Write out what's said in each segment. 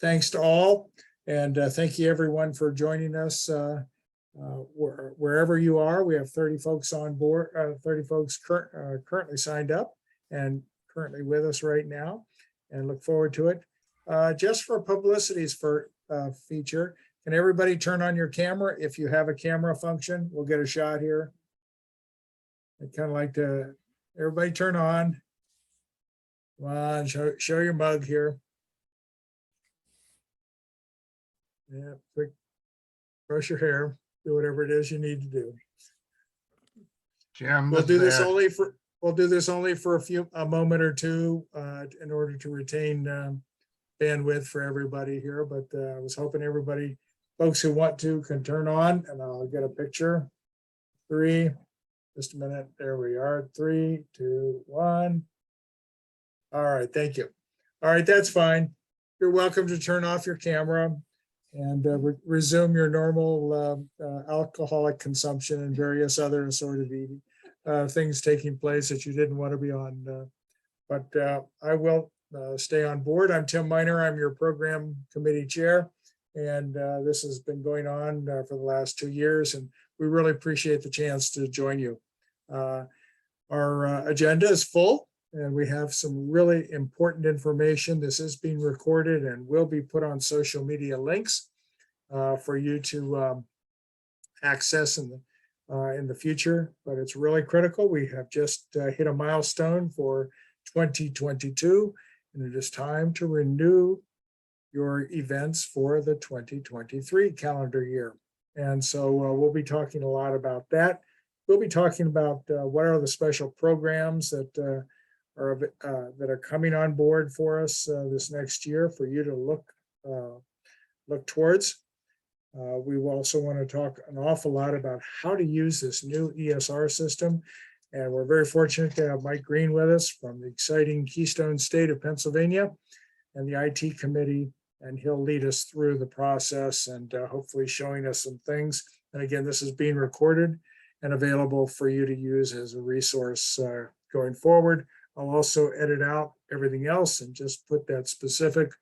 thanks to all. And thank you everyone for joining us wherever you are. We have 30 folks on board, 30 folks currently signed up and currently with us right now, and look forward to it. Just for publicity's feature, can everybody turn on your camera? If you have a camera function, we'll get a shot here. I'd kind of like to, everybody turn on. Come on, show your mug here. Yeah, quick, brush your hair, do whatever it is you need to do. Jim, We'll do this only for a moment or two in order to retain bandwidth for everybody here. But I was hoping everybody, folks who want to, can turn on, and I'll get a picture. 3, just a minute. There we are. 3, 2, 1. All right, thank you. All right, that's fine. You're welcome to turn off your camera and resume your normal alcoholic consumption and various other assorted eating things taking place that you didn't want to be on. But I will stay on board. I'm Tim Miner. I'm your program committee chair. And this has been going on for the last 2 years. And we really appreciate the chance to join you. Our agenda is full, and we have some really important information. This is being recorded and will be put on social media links for you to access in the future, but it's really critical. We have just hit a milestone for 2022, and it is time to renew your events for the 2023 calendar year. And so we'll be talking a lot about that. We'll be talking about what are the special programs that are coming on board for us this next year for you to look towards. We also want to talk an awful lot about how to use this new ESR system. And we're very fortunate to have Mike Green with us from the exciting Keystone State of Pennsylvania and the IT committee. And he'll lead us through the process and hopefully showing us some things. And again, this is being recorded and available for you to use as a resource going forward. I'll also edit out everything else and just put that specific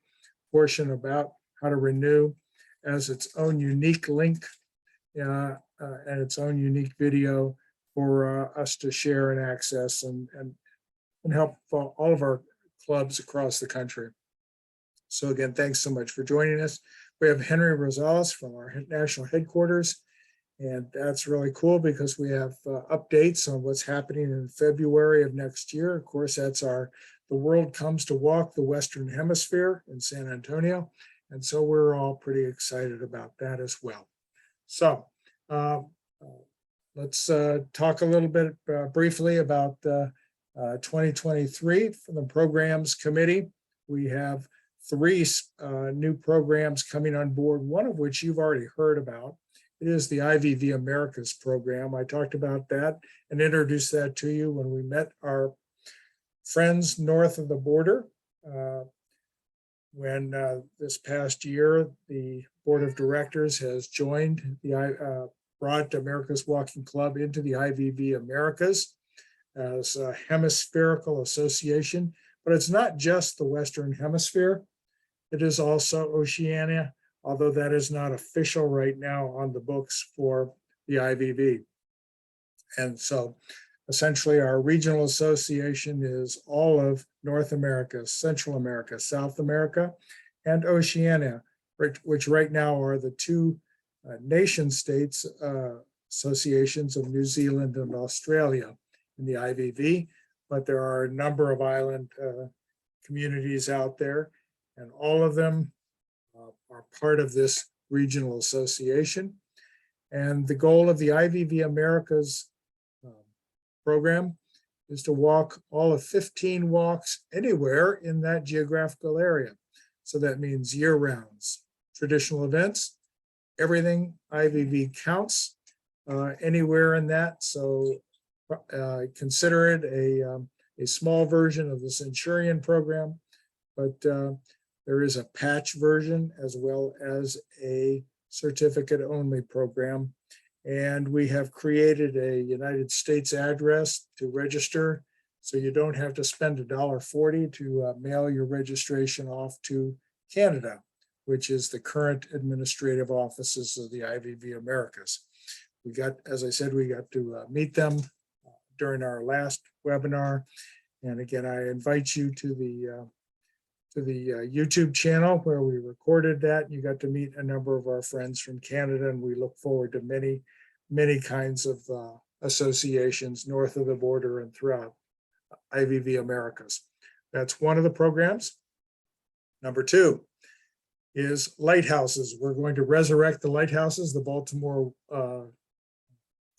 portion about how to renew as its own unique link and its own unique video for us to share and access and help all of our clubs across the country. So again, thanks so much for joining us. We have Henry Rosales from our national headquarters, and that's really cool because we have updates on what's happening in February of next year. Of course, that's The World Comes to Walk the Western Hemisphere in San Antonio. And so we're all pretty excited about that as well. So let's talk a little bit briefly about 2023 from the programs committee. We have 3 new programs coming on board, one of which you've already heard about. It is the IVV Americas program. I talked about that and introduced that to you when we met our friends north of the border. When this past year, the board of directors has joined brought America's Walking Club into the IVV Americas as a hemispherical association, but it's not just the Western Hemisphere. It is also Oceania, although that is not official right now on the books for the IVV. And so essentially our regional association is all of North America, Central America, South America, and Oceania, which right now are the 2 nation states associations of New Zealand and Australia in the IVV, but there are a number of island communities out there, and all of them are part of this regional association. And the goal of the IVV Americas program is to walk all of 15 walks anywhere in that geographical area. So that means year rounds, traditional events, everything IVV counts anywhere in that. So consider it a small version of the Centurion program, but there is a patch version as well as a certificate only program. And we have created a United States address to register, so you don't have to spend $1.40 to mail your registration off to Canada, which is the current administrative offices of the IVV Americas. We got, as I said, we got to meet them during our last webinar. And again, I invite you to the YouTube channel where we recorded that. You got to meet a number of our friends from Canada, and we look forward to many kinds of associations north of the border and throughout IVV Americas. That's one of the programs. Number two is lighthouses. We're going to resurrect the lighthouses. The Baltimore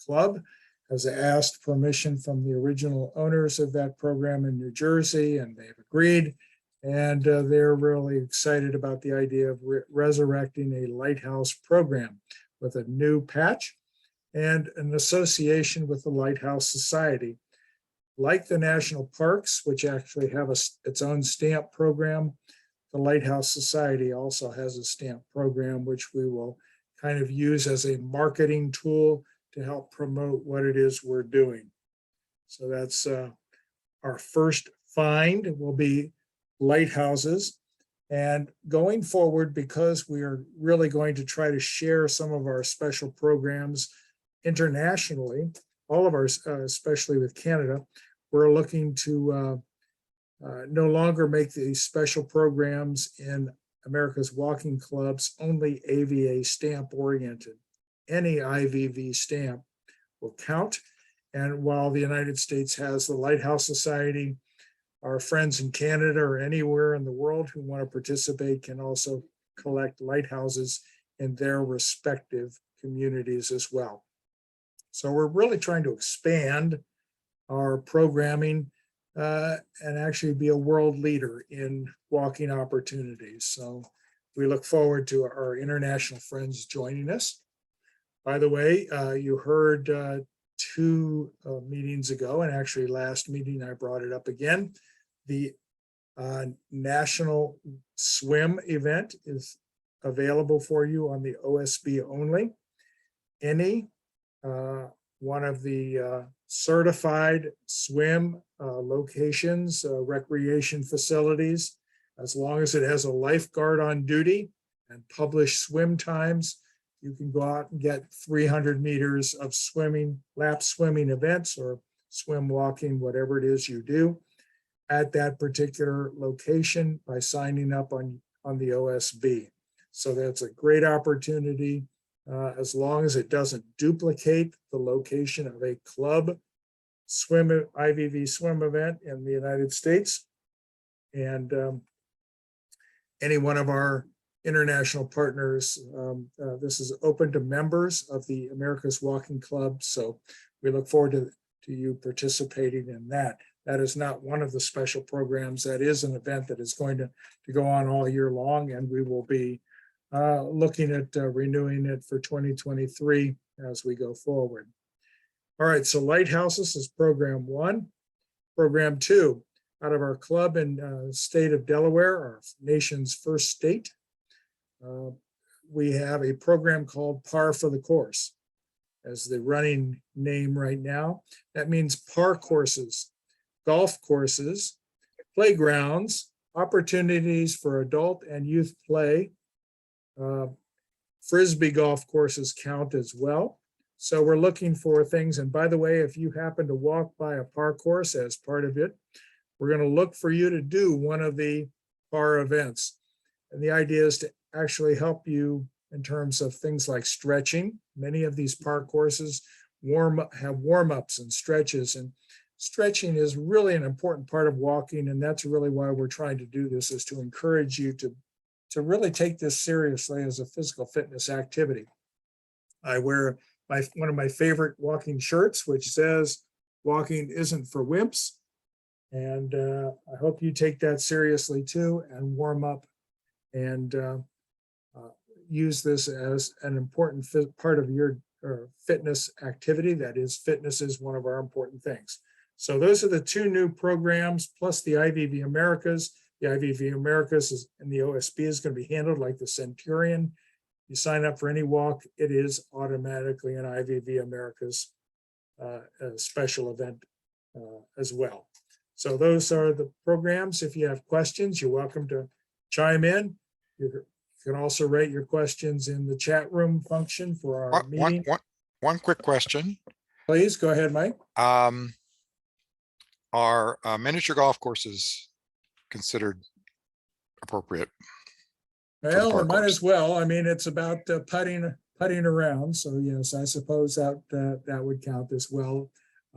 Club has asked permission from the original owners of that program in New Jersey, and they've agreed. And they're really excited about the idea of resurrecting a lighthouse program with a new patch and an association with the Lighthouse Society. Like the national parks, which actually have its own stamp program, the Lighthouse Society also has a stamp program, which we will kind of use as a marketing tool to help promote what it is we're doing. So that's our first find will be lighthouses. And going forward, because we are really going to try to share some of our special programs internationally, all of ours, especially with Canada, we're looking to no longer make these special programs in America's Walking Clubs only AVA stamp oriented. Any IVV stamp will count. And while the United States has the Lighthouse Society, our friends in Canada or anywhere in the world who want to participate can also collect lighthouses in their respective communities as well. So we're really trying to expand our programming and actually be a world leader in walking opportunities. So we look forward to our international friends joining us. By the way, you heard 2 meetings ago, and actually last meeting I brought it up again. The National Swim event is available for you on the OSB only. Any one of the certified swim locations, recreation facilities, as long as it has a lifeguard on duty and published swim times, you can go out and get 300 meters of swimming, lap swimming events or swim walking, whatever it is you do at that particular location by signing up on the OSB. So that's a great opportunity as long as it doesn't duplicate the location of a club swim, IVV swim event in the United States. And any one of our international partners, this is open to members of the America's Walking Club. So we look forward to you participating in that. That is not one of the special programs. That is an event that is going to go on all year long, and we will be looking at renewing it for 2023 as we go forward. All right, so lighthouses is program 1. Program 2, out of our club in state of Delaware, our nation's first state, we have a program called Par for the Course as the running name right now. That means par courses, golf courses, playgrounds, opportunities for adult and youth play. Frisbee golf courses count as well. So we're looking for things. And by the way, if you happen to walk by a par course as part of it, we're going to look for you to do one of the par events. And the idea is to actually help you in terms of things like stretching. Many of these par courses have warm-ups and stretches, and stretching is really an important part of walking, and that's really why we're trying to do this, is to encourage you to really take this seriously as a physical fitness activity. I wear one of my favorite walking shirts, which says, "Walking isn't for wimps." And I hope you take that seriously too and warm up and use this as an important part of your fitness activity. That is, fitness is one of our important things. So those are the 2 new programs, plus the IVV Americas. The IVV Americas is, and the OSB is going to be handled like the Centurion. You sign up for any walk, it is automatically an IVV Americas a special event as well. So those are the programs. If you have questions, you're welcome to chime in. You You can also write your questions in the chat room function for our meeting. One quick question. Please go ahead, Mike. Are miniature golf courses considered appropriate? Well, it might as well. I mean, it's about putting around. So yes, I suppose that would count as well.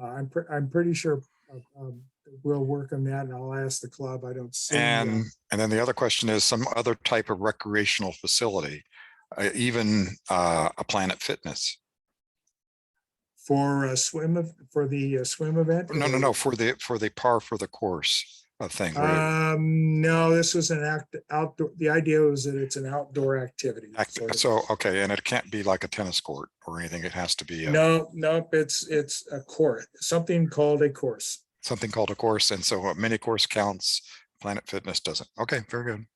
I'm pretty sure we'll work on that, and I'll ask the club. I don't see. And then the other question is some other type of recreational facility, even a Planet Fitness. For the swim event? No, for the par for the course thing. No, this was an outdoor. The idea was that it's an outdoor activity. So okay, and it can't be like a tennis court or anything. It has to be nope. It's a course, something called a course. Something called a course, and so a mini course counts. Planet Fitness doesn't. Okay, very good.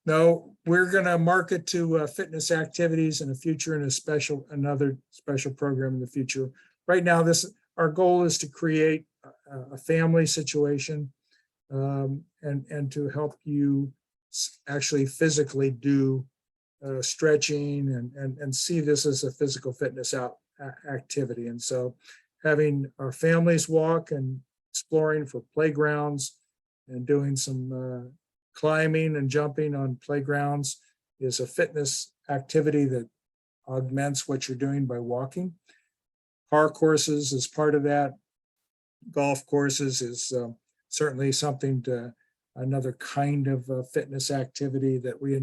No, we're going to market to fitness activities in the future in another special program in the future. Right now, our goal is to create a family situation and to help you actually physically do stretching and see this as a physical fitness activity. And so having our families walk and exploring for playgrounds and doing some climbing and jumping on playgrounds is a fitness activity that augments what you're doing by walking. Par courses is part of that. Golf courses is certainly another kind of fitness activity that we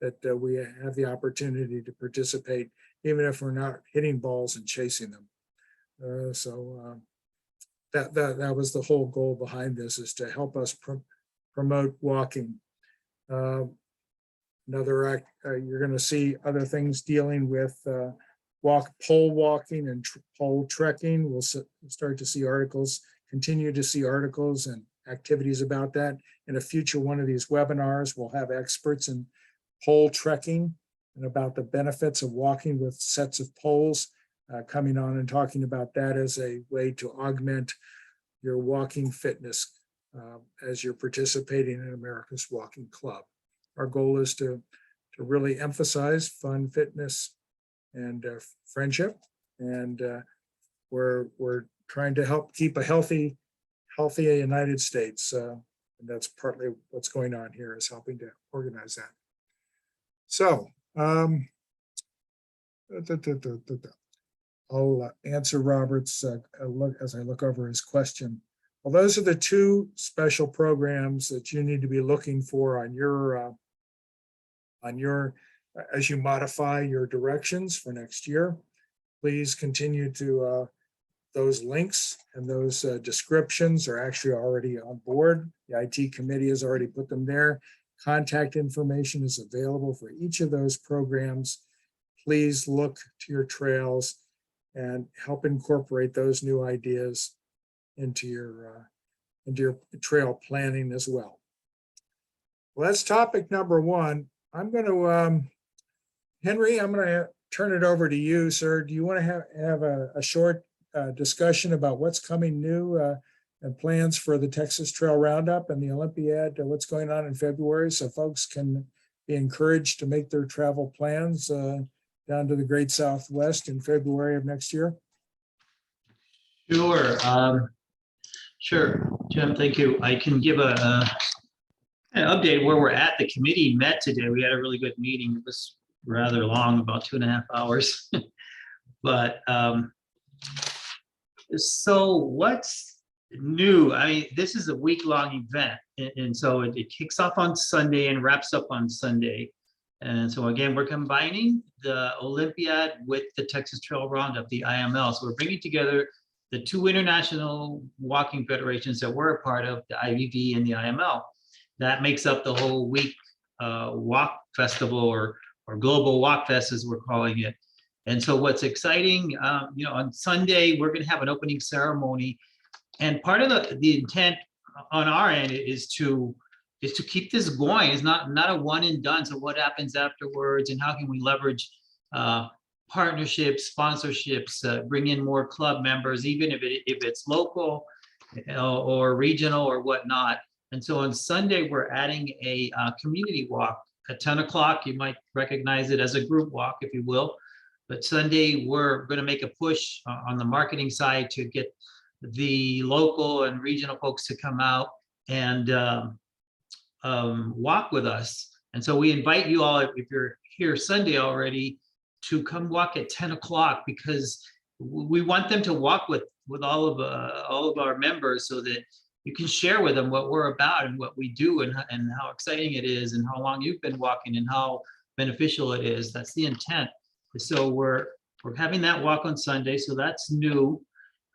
have the opportunity to participate, even if we're not hitting balls and chasing them. That was the whole goal behind this, is to help us promote walking. You're going to see other things dealing with pole walking and pole trekking. We'll start to see continue to see articles and activities about that. In a future one of these webinars, we'll have experts in pole trekking and about the benefits of walking with sets of poles coming on and talking about that as a way to augment your walking fitness as you're participating in America's Walking Club. Our goal is to really emphasize fun, fitness, and friendship, and we're trying to help keep a healthy United States, and that's partly what's going on here, is helping to organize that. So I'll answer Robert's as I look over his question. Well, those are the two special programs that you need to be looking for on your as you modify your directions for next year. Please continue to those links and those descriptions are actually already on board. The IT committee has already put them there. Contact information is available for each of those programs. Please look to your trails and help incorporate those new ideas into your trail planning as well. Well, that's topic number one. I'm going to, Henry, I'm going to turn it over to you, sir. Do you want to have a short discussion about what's coming new and plans for the Texas Trail Roundup and the Olympiad, what's going on in February, so folks can be encouraged to make their travel plans down to the Great Southwest in February of next year? Sure. Sure, Jim, thank you. I can give an update where we're at. The committee met today. We had a really good meeting. It was rather long, about 2.5 hours. But so what's new? I mean, this is a week-long event. And so it kicks off on Sunday and wraps up on Sunday. And so again, we're combining the Olympiad with the Texas Trail Roundup, the IML. So we're bringing together the two international walking federations that we're a part of, the IVV and the IML. That makes up the whole week walk festival or global walk fest, as we're calling it. And so what's exciting, on Sunday, we're going to have an opening ceremony. And part of the intent on our end is to keep this going. It's not a one and done. So what happens afterwards, and how can we leverage partnerships, sponsorships, bring in more club members, even if it's local or regional or whatnot. And so on Sunday, we're adding a community walk at 10 o'clock. You might recognize it as a group walk, if you will. But Sunday, we're going to make a push on the marketing side to get the local and regional folks to come out and walk with us. And so we invite you all, if you're here Sunday already, to come walk at 10 o'clock, because we want them to walk with all of our members, so that you can share with them what we're about and what we do, and how exciting it is, and how long you've been walking and how beneficial it is. That's the intent. So we're having that walk on Sunday, so that's new.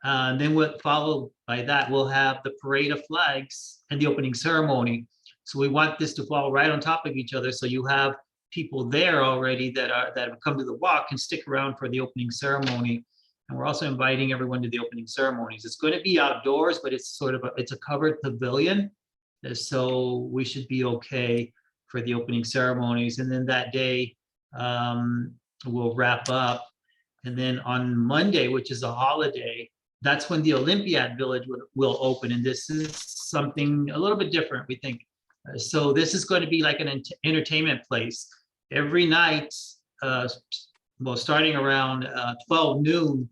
Then what followed by that, we'll have the parade of flags and the opening ceremony. So we want this to fall right on top of each other, so you have people there already that have come to the walk and stick around for the opening ceremony. And we're also inviting everyone to the opening ceremonies. It's going to be outdoors, but it's sort of it's a covered pavilion, so we should be okay for the opening ceremonies. And then that day we'll wrap up. And then on Monday, which is a holiday, that's when the Olympiad Village will open. And this is something a little bit different, we think. So this is going to be like an entertainment place. Every night, well, starting around 12 noon,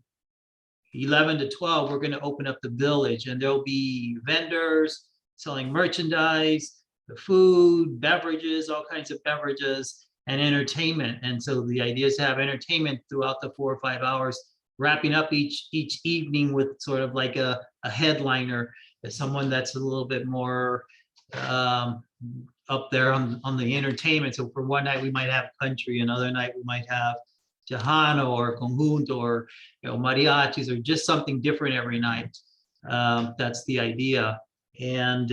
11 to 12, we're going to open up the village, and there'll be vendors selling merchandise, the food, beverages, all kinds of beverages, and entertainment. And so the idea is to have entertainment throughout the 4 or 5 hours, wrapping up each evening with sort of like a headliner, someone that's a little bit more up there on the entertainment. So for one night we might have country, another night we might have Tejano or conjunto, or mariachis, or just something different every night. That's the idea. And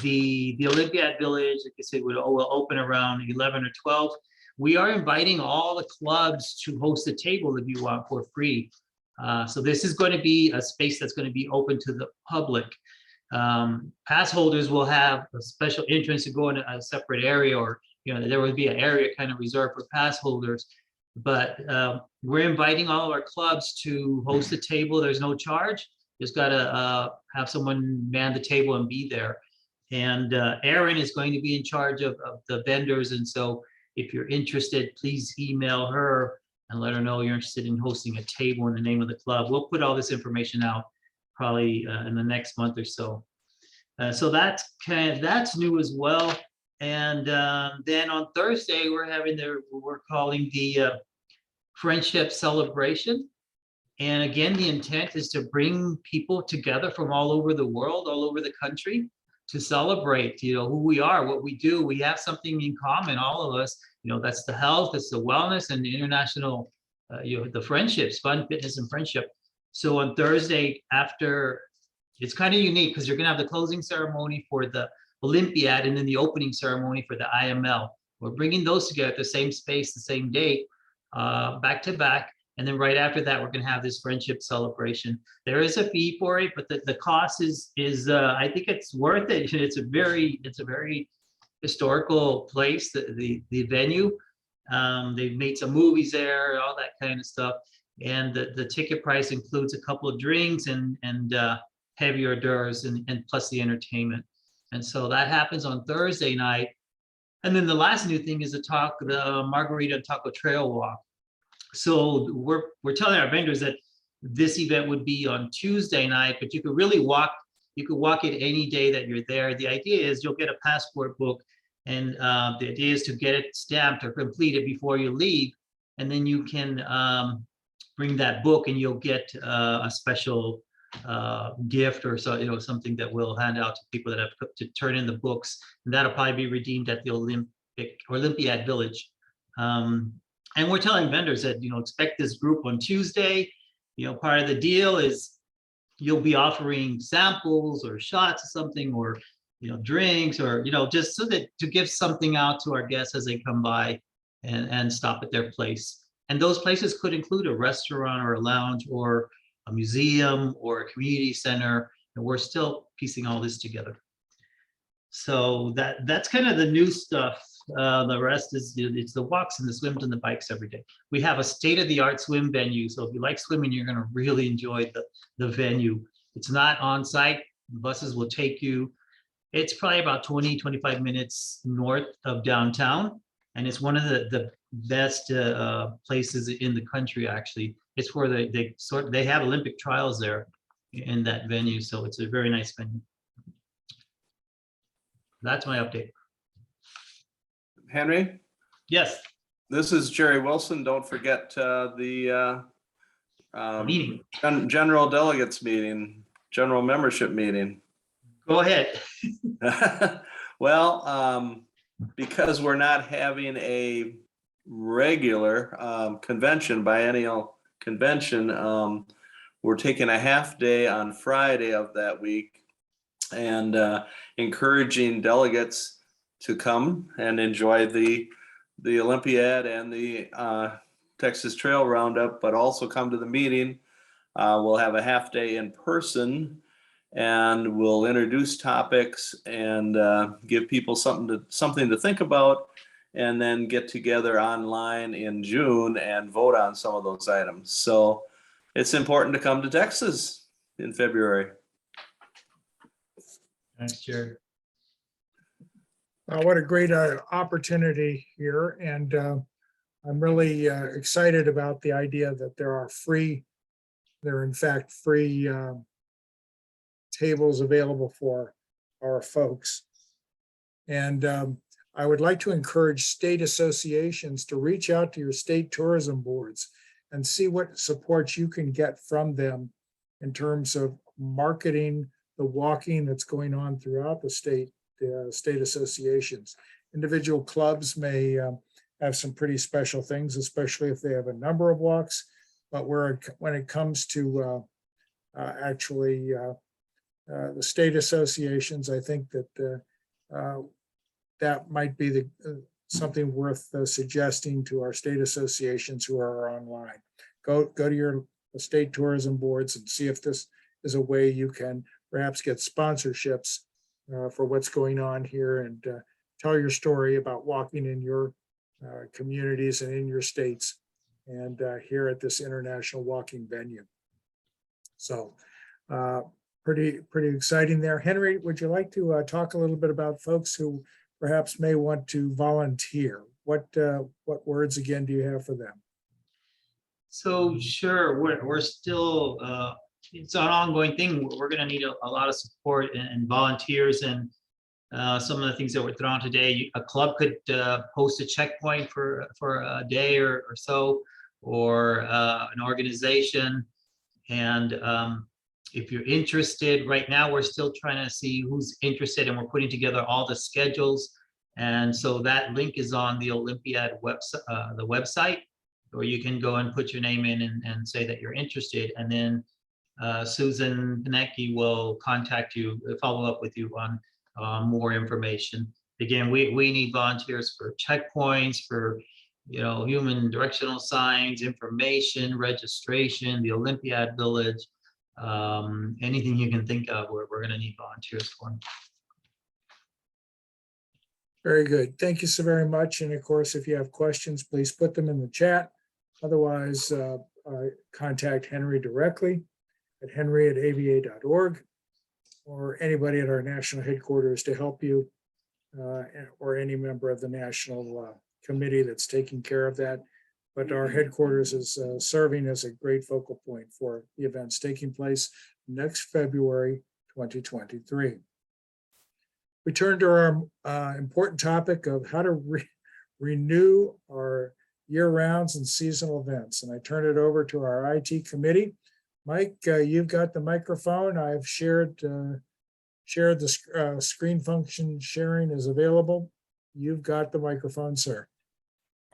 the Olympiad Village, like I said, will open around 11 or 12. We are inviting all the clubs to host a table if you want, for free. So this is going to be a space that's going to be open to the public. Pass holders will have a special entrance to go in a separate area, or there will be an area kind of reserved for pass holders. But we're inviting all of our clubs to host a table. There's no charge. Just got to have someone man the table and be there. And Erin is going to be in charge of the vendors. And so if you're interested, please email her and let her know you're interested in hosting a table in the name of the club. We'll put all this information out probably in the next month or so. So that's new as well. And then on Thursday, we're calling the Friendship Celebration. And again, the intent is to bring people together from all over the world, all over the country, to celebrate, who we are, what we do. We have something in common, all of us. That's the health, it's the wellness, and the international, the friendships, fun, fitness, and friendship. So on Thursday, it's kind of unique because you're going to have the closing ceremony for the Olympiad and then the opening ceremony for the IML. We're bringing those together at the same space, the same date, back to back. And then right after that, we're going to have this friendship celebration. There is a fee for it, but the cost is I think it's worth it. It's a very historical place, the venue. They've made some movies there, all that kind of stuff. And the ticket price includes a couple of drinks and heavy hors d'oeuvres and plus the entertainment. And so that happens on Thursday night. And then the last new thing is the Margarita and Taco Trail Walk. So we're telling our vendors that this event would be on Tuesday night, but you could really walk. You could walk it any day that you're there. The idea is you'll get a passport book, and the idea is to get it stamped or complete it before you leave, and then you can bring that book, and you'll get a special gift or something that we'll hand out to people that have to turn in the books, and that'll probably be redeemed at the Olympiad Village. And we're telling vendors that expect this group on Tuesday. Part of the deal is you'll be offering samples or shots of something, or drinks, or just so that to give something out to our guests as they come by and stop at their place. And those places could include a restaurant or a lounge or a museum or a community center, and we're still piecing all this together. So that's kind of the new stuff. The rest is it's the walks and the swims and the bikes every day. We have a state-of-the-art swim venue, so if you like swimming, you're going to really enjoy the venue. It's not on site. Buses will take you. It's probably about 20-25 minutes north of downtown. And it's one of the best places in the country, actually. It's where they have Olympic trials there in that venue. So it's a very nice venue. That's my update. Henry, Yes, this is Jerry Wilson. Don't forget the meeting. general delegates meeting, general membership meeting. Go ahead. Well, because we're not having a regular convention, biennial convention, we're taking a half day on Friday of that week and encouraging delegates to come and enjoy the Olympiad and the Texas Trail Roundup, but also come to the meeting. We'll have a half day in person, and we'll introduce topics and give people something to think about, and then get together online in June and vote on some of those items. So it's important to come to Texas in February. Thanks, Jared. What a great opportunity here. And I'm really excited about the idea that there are in fact free tables available for our folks. And I would like to encourage state associations to reach out to your state tourism boards and see what support you can get from them in terms of marketing the walking that's going on throughout the state associations. Individual clubs may have some pretty special things, especially if they have a number of walks. But when it comes to actually the state associations, I think that that might be something worth suggesting to our state associations who are online. Go to your state tourism boards and see if this is a way you can perhaps get sponsorships for what's going on here, and tell your story about walking in your communities and in your states and here at this international walking venue. So pretty exciting there. Henry, would you like to talk a little bit about folks who perhaps may want to volunteer? What words again do you have for them? So sure, we're still, it's an ongoing thing. We're going to need a lot of support and volunteers, and some of the things that were thrown today. A club could post a checkpoint for a day or so, or an organization. And if you're interested, right now we're still trying to see who's interested, and we're putting together all the schedules. And so that link is on the Olympiad website, or you can go and put your name in and say that you're interested. And then Susan Pinecki will contact you, follow up with you on more information. Again, we need volunteers for checkpoints, for human directional signs, information, registration, the Olympiad Village, anything you can think of, we're going to need volunteers for. Very good. Thank you so very much. And of course, if you have questions, please put them in the chat. Otherwise, contact Henry directly at henry@ava.org, or anybody at our national headquarters to help you, or any member of the national committee that's taking care of that. But our headquarters is serving as a great focal point for the events taking place next February 2023. We turn to our important topic of how to renew our year-rounds and seasonal events. And I turn it over to our IT committee. Mike, you've got the microphone. I've shared the screen function sharing is available. You've got the microphone, sir.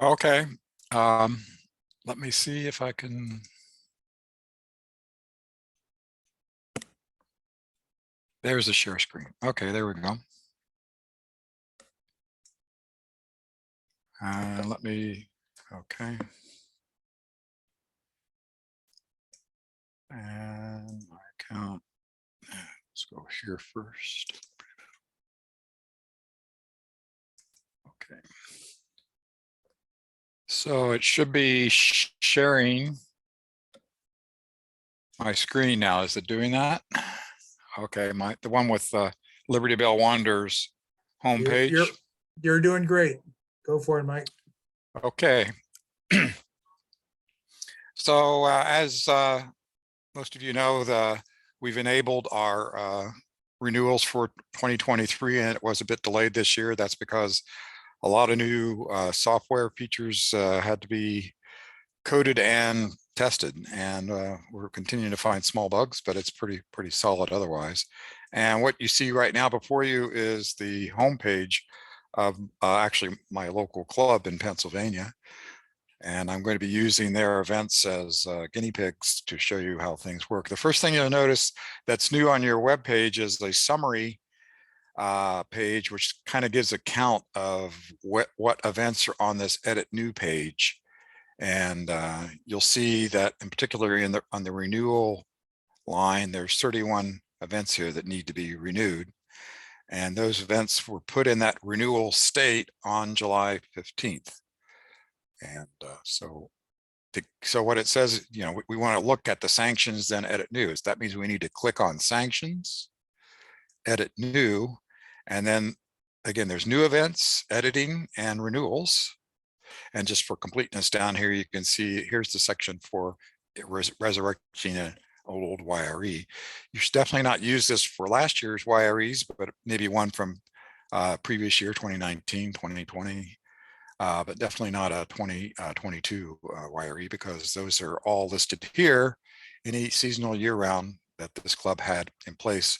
Okay. Let me see if I can. There's the share screen. Okay, there we go. Let me, okay. And my account, let's go here first. Okay. So it should be sharing my screen now. Is it doing that? Okay, the one with Liberty Bell Wanderers homepage. You're doing great. Go for it, Mike. Okay. So as most of you know, we've enabled our renewals for 2023, and it was a bit delayed this year. That's because a lot of new software features had to be coded and tested, and we're continuing to find small bugs, but it's pretty solid otherwise. And what you see right now before you is the homepage of actually my local club in Pennsylvania. And I'm going to be using their events as guinea pigs to show you how things work. The first thing you'll notice that's new on your web page is a summary page, which kind of gives a count of what events are on this edit new page. And you'll see that in particular on the renewal line, there's 31 events here that need to be renewed. And those events were put in that renewal state on July 15th. And so what it says, we want to look at the sanctions, then edit news. That means we need to click on sanctions, edit new, and then again, there's new events, editing, and renewals. And just for completeness down here, you can see here's the section for resurrecting an old YRE. You should definitely not use this for last year's YREs, but maybe one from previous year, 2019, 2020. But definitely not a 2022 YRE, because those are all listed here. Any seasonal year-round that this club had in place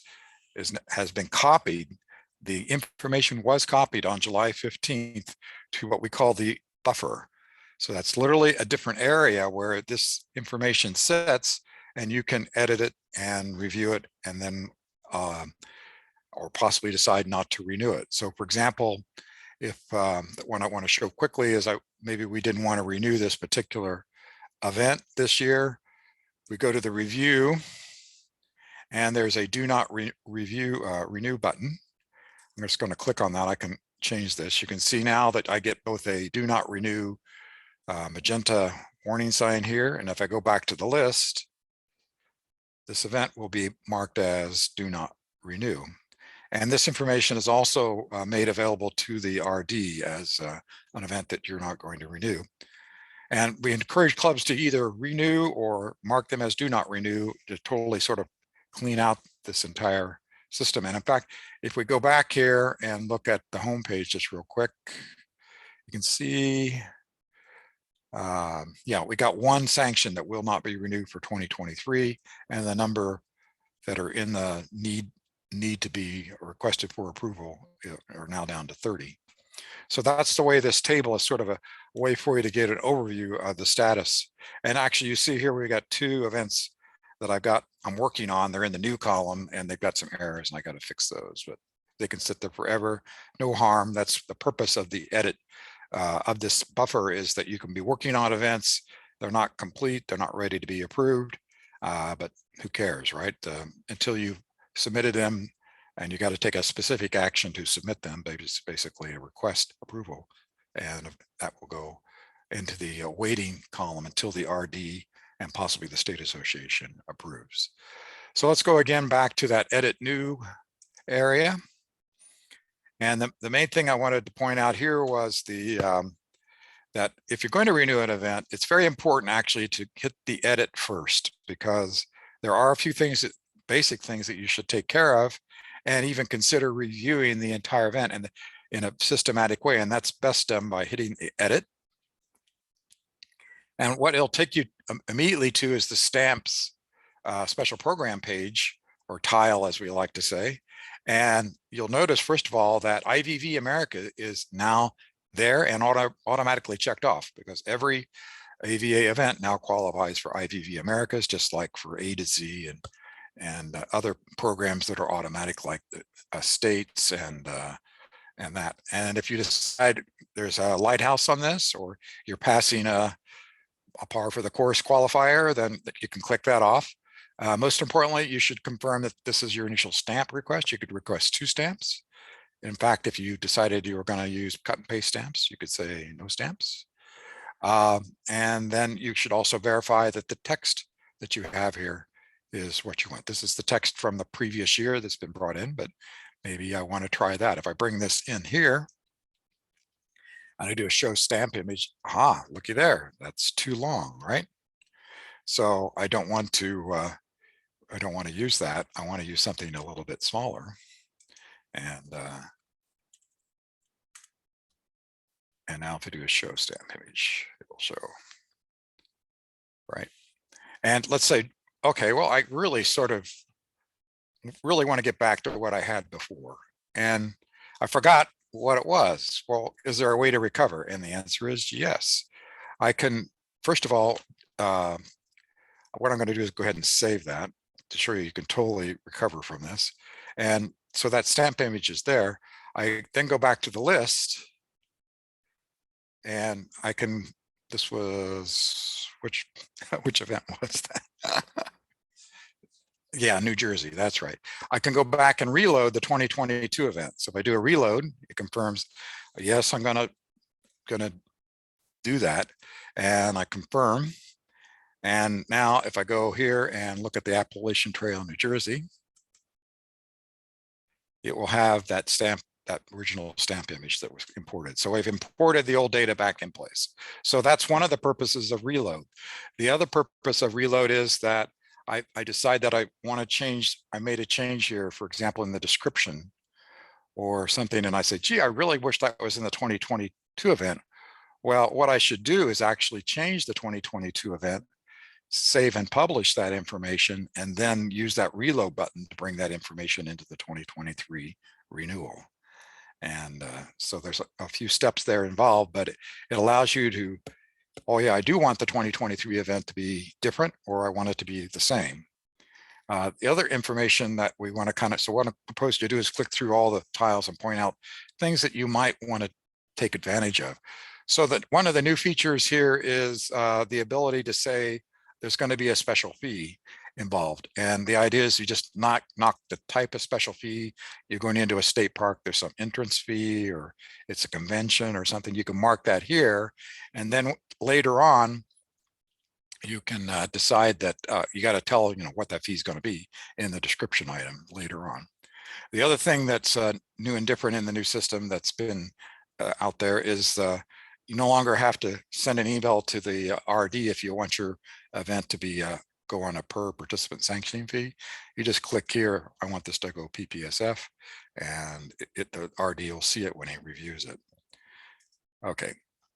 has been copied. The information was copied on July 15th to what we call the buffer. So that's literally a different area where this information sits, and you can edit it and review it, and then or possibly decide not to renew it. So for example, if what I want to show quickly is maybe we didn't want to renew this particular event this year, we go to the review, and there's a do not renew button. I'm just going to click on that. I can change this. You can see now that I get both a do not renew magenta warning sign here, and if I go back to the list, this event will be marked as do not renew. And this information is also made available to the RD as an event that you're not going to renew. And we encourage clubs to either renew or mark them as do not renew to totally sort of clean out this entire system. And in fact, if we go back here and look at the homepage just real quick, you can see, we got one sanction that will not be renewed for 2023, and the number that are in the need to be requested for approval are now down to 30. So that's the way this table is sort of a way for you to get an overview of the status. And actually you see here, we got two events that I'm working on. They're in the new column, and they've got some errors, and I got to fix those, but they can sit there forever. No harm. That's the purpose of the edit of this buffer, is that you can be working on events. They're not complete. They're not ready to be approved, but who cares, right? Until you've submitted them, and you got to take a specific action to submit them. It's basically a request approval, and that will go into the waiting column until the RD and possibly the state association approves. So let's go again back to that edit new area. And the main thing I wanted to point out here was that if you're going to renew an event, it's very important actually to hit the edit first, because there are a few things, basic things that you should take care of, and even consider reviewing the entire event in a systematic way. And that's best done by hitting the edit. And what it'll take you immediately to is the stamps special program page, or tile as we like to say. And you'll notice, first of all, that IVV America is now there and automatically checked off, because every AVA event now qualifies for IVV Americas, just like for A to Z and other programs that are automatic, like the states and that. And if you decide there's a lighthouse on this, or you're passing a par for the course qualifier, then you can click that off. Most importantly, you should confirm that this is your initial stamp request. You could request 2 stamps. In fact, if you decided you were going to use cut and paste stamps, you could say no stamps. And then you should also verify that the text that you have here is what you want. This is the text from the previous year that's been brought in, but maybe I want to try that. If I bring this in here and I do a show stamp image, looky there, that's too long, right? So I don't want to use that. I want to use something a little bit smaller. And now if I do a show stamp image, it will show, right? And let's say, okay, well, I really want to get back to what I had before. And I forgot what it was. Well, is there a way to recover? And the answer is yes. I can, first of all, what I'm going to do is go ahead and save that to show you can totally recover from this. And so that stamp image is there. I then go back to the list and I can, this was, which event was that? Yeah, New Jersey, that's right. I can go back and reload the 2022 event. So if I do a reload, it confirms, yes, I'm gonna do that. And I confirm. And now if I go here and look at the Appalachian Trail, New Jersey, it will have that stamp, that original stamp image that was imported. So I've imported the old data back in place. So that's one of the purposes of reload. The other purpose of reload is that I decide that I want to change, I made a change here, for example, in the description or something, and I say, gee, I really wish that was in the 2022 event. Well, what I should do is actually change the 2022 event, save and publish that information, and then use that reload button to bring that information into the 2023 renewal. And so there's a few steps there involved, but it allows you to, oh yeah, I do want the 2023 event to be different, or I want it to be the same. The other information that we want to so what I propose to do is click through all the tiles and point out things that you might want to take advantage of. So that one of the new features here is the ability to say there's going to be a special fee involved. And the idea is you just knock the type of special fee. You're going into a state park, there's some entrance fee, or it's a convention or something. You can mark that here. And then later on, you can decide that you got to tell, what that fee is going to be in the description item later on. The other thing that's new and different in the new system that's been out there is you no longer have to send an email to the RD if you want your event to be go on a per participant sanctioning fee. You just click here, I want this to go PPSF, and the RD will see it when he reviews it. Okay,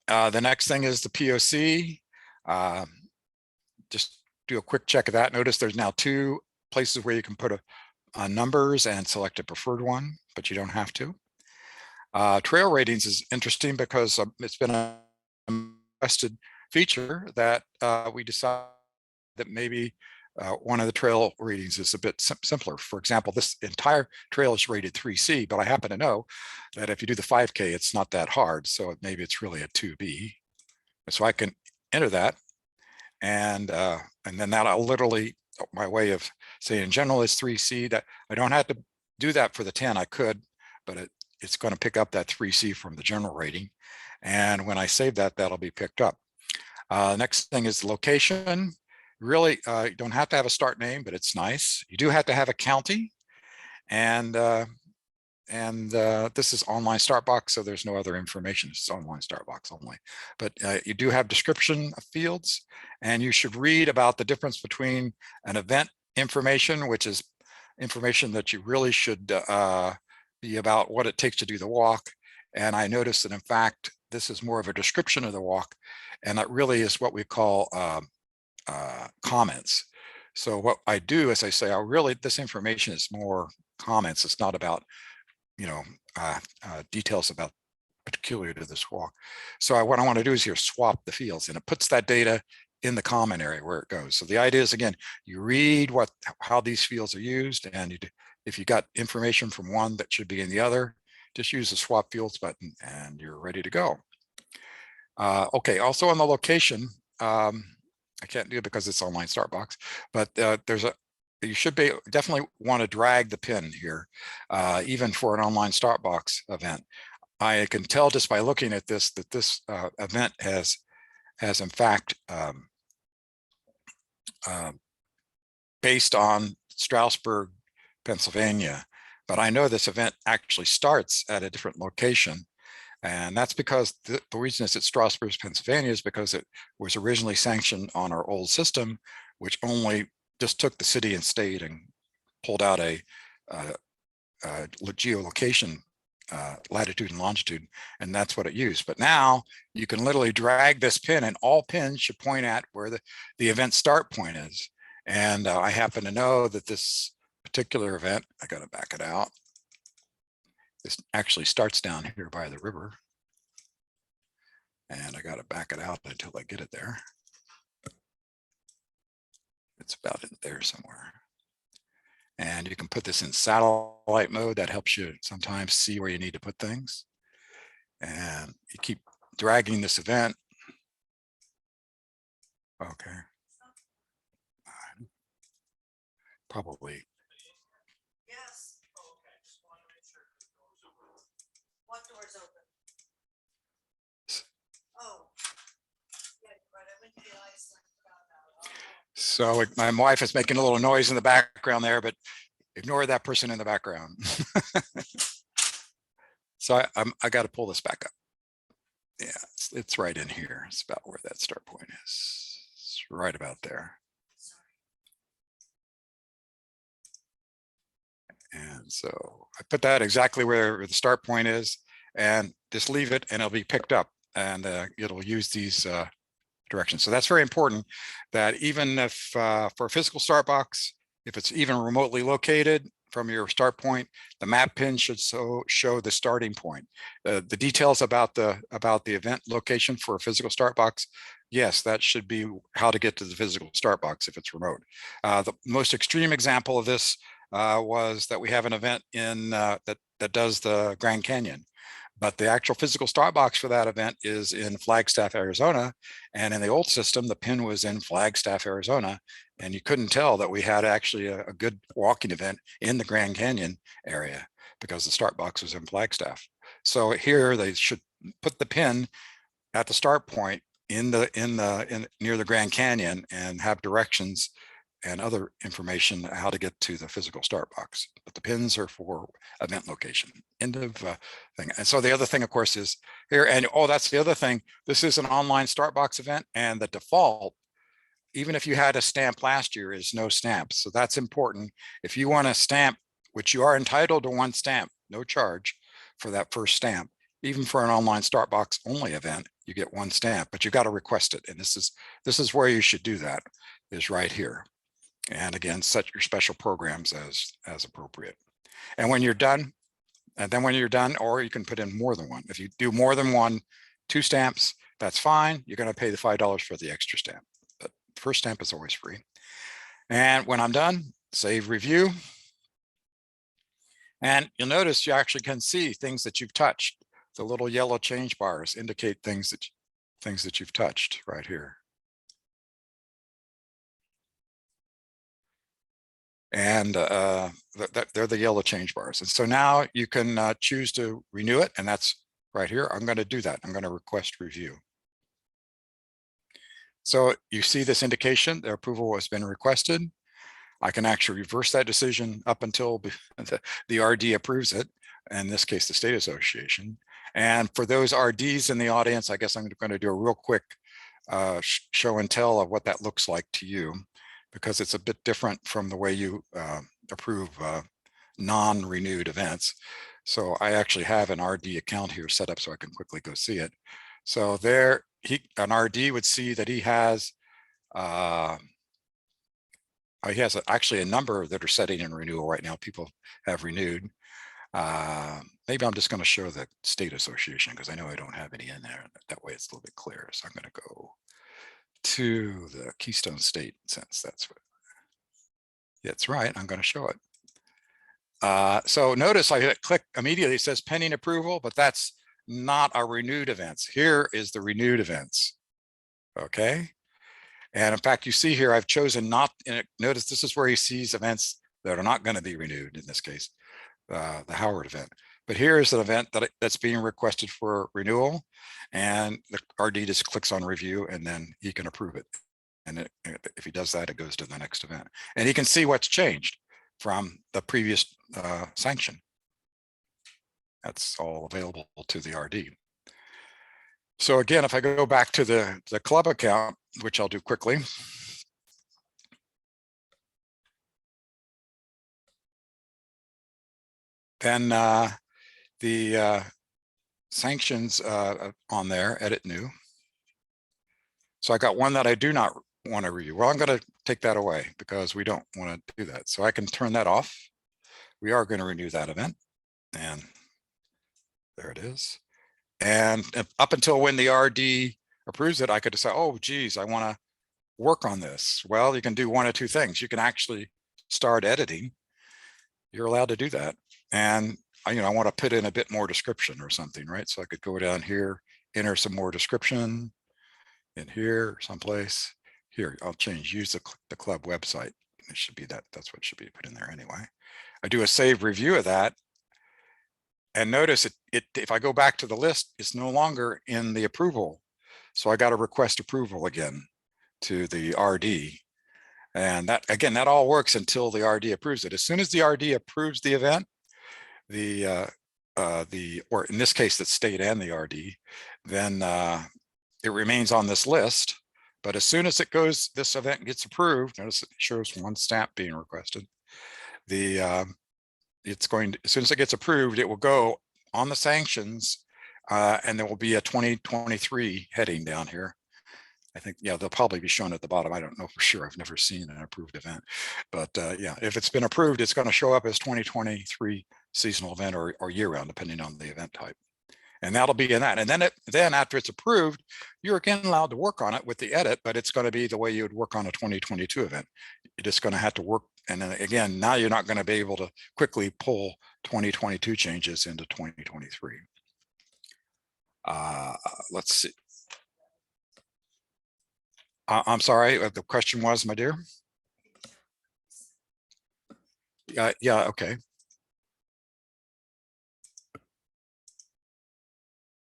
the next thing is the POC. Just do a quick check of that. Notice there's now 2 places where you can put numbers and select a preferred one, but you don't have to. Trail ratings is interesting because it's been a requested feature that we decided that maybe one of the trail ratings is a bit simpler. For example, this entire trail is rated 3C, but I happen to know that if you do the 5K, it's not that hard. So maybe it's really a 2B. So I can enter that. And then that'll literally, my way of saying in general is 3C, that I don't have to do that for the 10. I could, but it's going to pick up that 3C from the general rating. And when I save that, that'll be picked up. Next thing is location. Really, you don't have to have a start name, but it's nice. You do have to have a county. And this is online start box, so there's no other information. It's online start box only. But you do have description fields, and you should read about the difference between an event information, which is information that you really should be about what it takes to do the walk. And I noticed that in fact, this is more of a description of the walk, and that really is what we call comments. So what I do is I say, oh, really, this information is more comments. It's not about details about particular to this walk. So what I want to do is here swap the fields, and it puts that data in the comment area where it goes. So the idea is, again, you read how these fields are used, and if you got information from one that should be in the other, just use the swap fields button and you're ready to go. Okay, also on the location, I can't do it because it's online start box, but you should definitely want to drag the pin here, even for an online start box event. I can tell just by looking at this that this event has in fact based on Stroudsburg, Pennsylvania, but I know this event actually starts at a different location. And that's because the reason it's at Strasburg, Pennsylvania is because it was originally sanctioned on our old system, which only just took the city and state and pulled out a geolocation, latitude and longitude, and that's what it used. But now you can literally drag this pin, and all pins should point at where the event start point is. And I happen to know that this particular event, I got to back it out. This actually starts down here by the river. And I got to back it out until I get it there. It's about in there somewhere. And you can put this in satellite mode. That helps you sometimes see where you need to put things. And you keep dragging this event. Okay. Probably. Yes. What door's open? Oh. Yeah, right, I went to the ice and forgot about it. So my wife is making a little noise in the background there, but ignore that person in the background. So I got to pull this back up. Yeah, it's right in here. It's about where that start point is. It's right about there. And so I put that exactly where the start point is, and just leave it and it'll be picked up, and it'll use these directions. So that's very important, that even if for a physical start box, if it's even remotely located from your start point, the map pin should show the starting point. The details about the event location for a physical start box, yes, that should be how to get to the physical start box if it's remote. The most extreme example of this was that we have an event in that does the Grand Canyon, but the actual physical start box for that event is in Flagstaff, Arizona. And in the old system, the pin was in Flagstaff, Arizona, and you couldn't tell that we had actually a good walking event in the Grand Canyon area because the start box was in Flagstaff. So here they should put the pin at the start point in near the Grand Canyon and have directions and other information how to get to the physical start box. But the pins are for event location. End of thing. And so the other thing, of course, is here, and oh, that's the other thing. This is an online start box event, and the default, even if you had a stamp last year, is no stamp. So that's important. If you want a stamp, which you are entitled to one stamp, no charge for that first stamp, even for an online start box only event, you get one stamp, but you got to request it. And this is where you should do that, is right here. And again, set your special programs as appropriate. And when you're done, or you can put in more than one. If you do more than one, 2 stamps, that's fine. You're going to pay the $5 for the extra stamp. But first stamp is always free. And when I'm done, save review. And you'll notice you actually can see things that you've touched. The little yellow change bars indicate things that you've touched right here. And they're the yellow change bars. And so now you can choose to renew it, and that's right here. I'm going to do that. I'm going to request review. So you see this indication, the approval has been requested. I can actually reverse that decision up until the RD approves it, in this case, the State Association. And for those RDs in the audience, I guess I'm going to do a real quick show and tell of what that looks like to you, because it's a bit different from the way you approve non-renewed events. So I actually have an RD account here set up so I can quickly go see it. So there, an RD would see that he has actually a number that are setting in renewal right now. People have renewed. Maybe I'm just going to show the State Association because I know I don't have any in there. That way it's a little bit clearer. So I'm going to go to the Keystone State, since that's what it's right. I'm going to show it. So notice I click immediately, it says pending approval, but that's not our renewed events. Here is the renewed events. Okay. And in fact, you see here, I've chosen not, and notice this is where he sees events that are not going to be renewed in this case, the Howard event. But here is an event that's being requested for renewal, and the RD just clicks on review, and then he can approve it. And if he does that, it goes to the next event. And he can see what's changed. from the previous sanction. That's all available to the RD. So again, if I go back to the club account, which I'll do quickly. Then the sanctions on there, edit new. So I got one that I do not want to review. Well, I'm going to take that away because we don't want to do that. So I can turn that off. We are going to renew that event. And there it is. And up until when the RD approves it, I could decide, oh, geez, I want to work on this. Well, you can do one of two things. You can actually start editing. You're allowed to do that. And I want to put in a bit more description or something, right? So I could go down here, enter some more description in here, someplace. Here, I'll change, use the club website. It should be that. That's what should be put in there anyway. I do a save review of that. And notice if I go back to the list, it's no longer in the approval. So I got to request approval again to the RD. And that, again, that all works until the RD approves it. As soon as the RD approves the event, or in this case, the state and the RD, then it remains on this list. But as soon as this event gets approved, notice it shows one stamp being requested. As soon as it gets approved, it will go on the sanctions, and there will be a 2023 heading down here. I think, yeah, they'll probably be shown at the bottom. I don't know for sure. I've never seen an approved event, but yeah, if it's been approved, it's going to show up as 2023 seasonal event or year round, depending on the event type. And that'll be in that. And then after it's approved, you're again allowed to work on it with the edit, but it's going to be the way you would work on a 2022 event. You're just going to have to work. And then again, now you're not going to be able to quickly pull 2022 changes into 2023. Let's see. I'm sorry, the question was, my dear? Yeah, okay.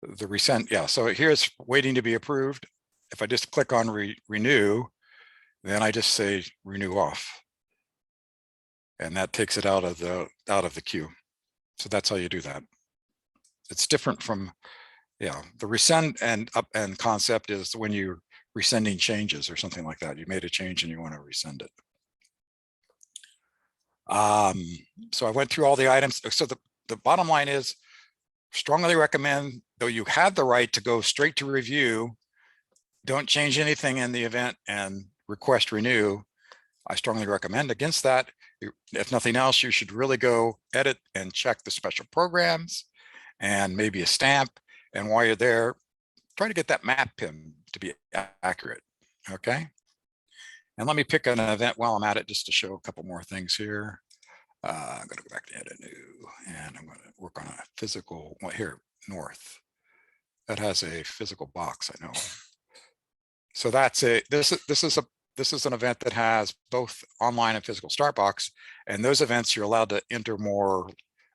The resend, yeah, so here's waiting to be approved. If I just click on renew, then I just say renew off. And that takes it out of the queue. So that's how you do that. It's different from, yeah, the resend and concept is when you're resending changes or something like that. You made a change and you want to resend it. So I went through all the items. So the bottom line is, strongly recommend, though you have the right to go straight to review, don't change anything in the event and request renew. I strongly recommend against that. If nothing else, you should really go edit and check the special programs and maybe a stamp. And while you're there, try to get that map pin to be accurate, okay? And let me pick an event while I'm at it just to show a couple more things here. I'm going to go back to edit new, and I'm going to work on a physical, well, here, north. That has a physical box, I know. So that's this is an event that has both online and physical start box, and those events you're allowed to enter more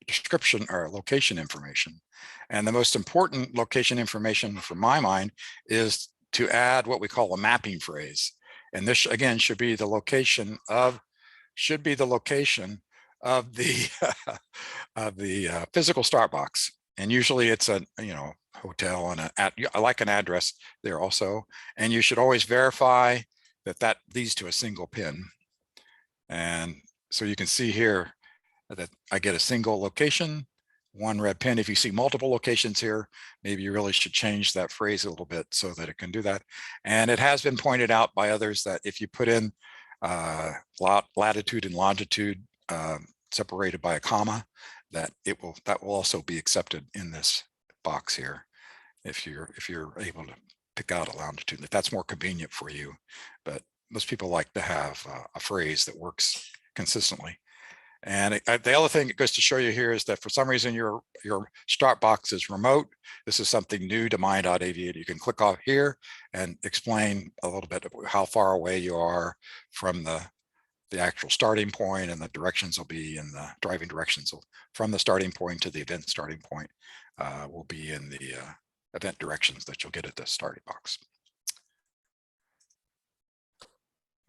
description or location information. And the most important location information from my mind is to add what we call a mapping phrase. And this again should be the location of the physical start box. And usually it's a hotel and I like an address there also. And you should always verify that leads to a single pin. And so you can see here that I get a single location, one red pin. If you see multiple locations here, maybe you really should change that phrase a little bit so that it can do that. And it has been pointed out by others that if you put in latitude and longitude separated by a comma, that will also be accepted in this box here if you're able to pick out a longitude, if that's more convenient for you. But most people like to have a phrase that works consistently. And the other thing it goes to show you here is that for some reason your start box is remote. This is something new to my.aviator. You can click off here and explain a little bit about how far away you are from the actual starting point, and the directions will be in the driving directions. So from the starting point to the event starting point will be in the event directions that you'll get at the starting box.